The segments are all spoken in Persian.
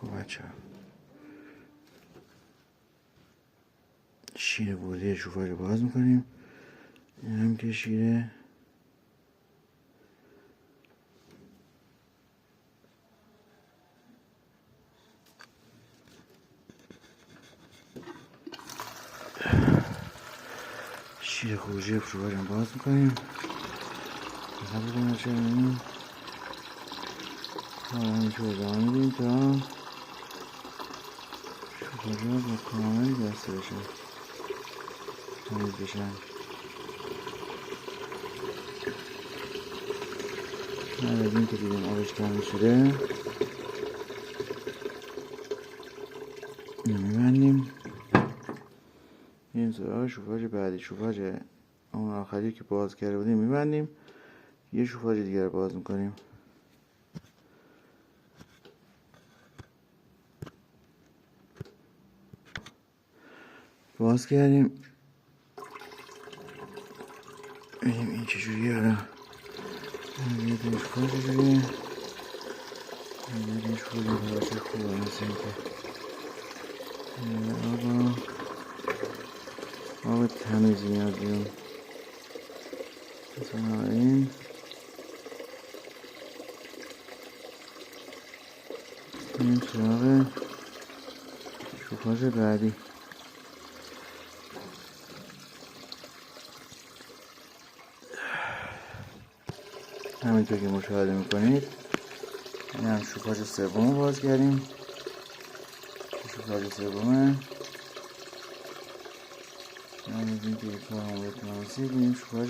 خب بچه شیر ورودی شوفاژ رو باز میکنیم. این هم که شیره خروجی شوفاژ رو باز میکنیم. مثلا بکنیم چه بینیم همینطور ادامه میدیم تا شوفاژ ها با کامل بسته بشن، تمیز بشن. بعد از این که دیدیم آبش تمیز شده اینو میبندیم. این سراغ شوفاژ بعدی، شوفاژ اون آخری که باز کرده بودیم میبندیم. یه شوفاژ دیگر رو باز میکنیم. باز کردیم ببینیم این چجوریه. حالا یه شوفاژ دیگه، یه شوفاژ باشه خوبه. مثل این که آب تمیزی میاد بیرون. مثلا این سراغ شوفاژ بعدی. همینطور که مشاهده میکنید این هم شوفاژ سوم باز کردیم. شوفاژ سومه همینطور که یک بار هم بهتون رسید. این شوفاژ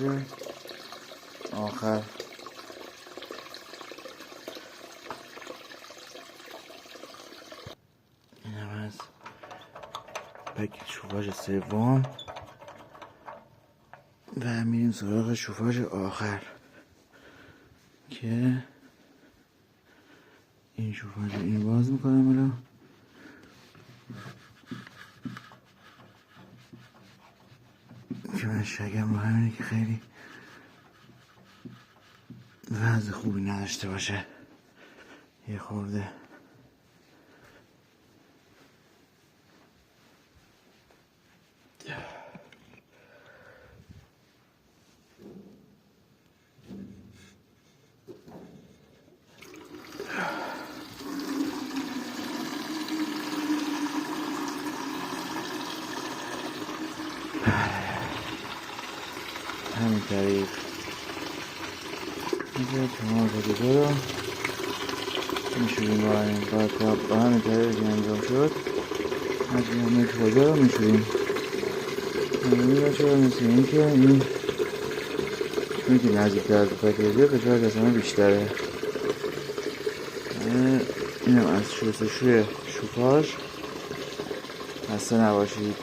آخر. این هم از پکیج شوفاژ سوم و میریم سراغ شوفاژ آخر که این شوفاژ این باز میکنم. حالا که من شگم رو همینه که خیلی وضع خوبی نداشته باشه. یه خورده همین طریق اینجا تمام شده رو میشوریم. با این با همین طریق که انجام شد از این همه شده رو میشوریم. همین رو چرا مثل این که این چون که نزدیکتر از پکیجه فشار دستمه بیشتره. این هم از شستشوی شوفاژ. خسته نباشید.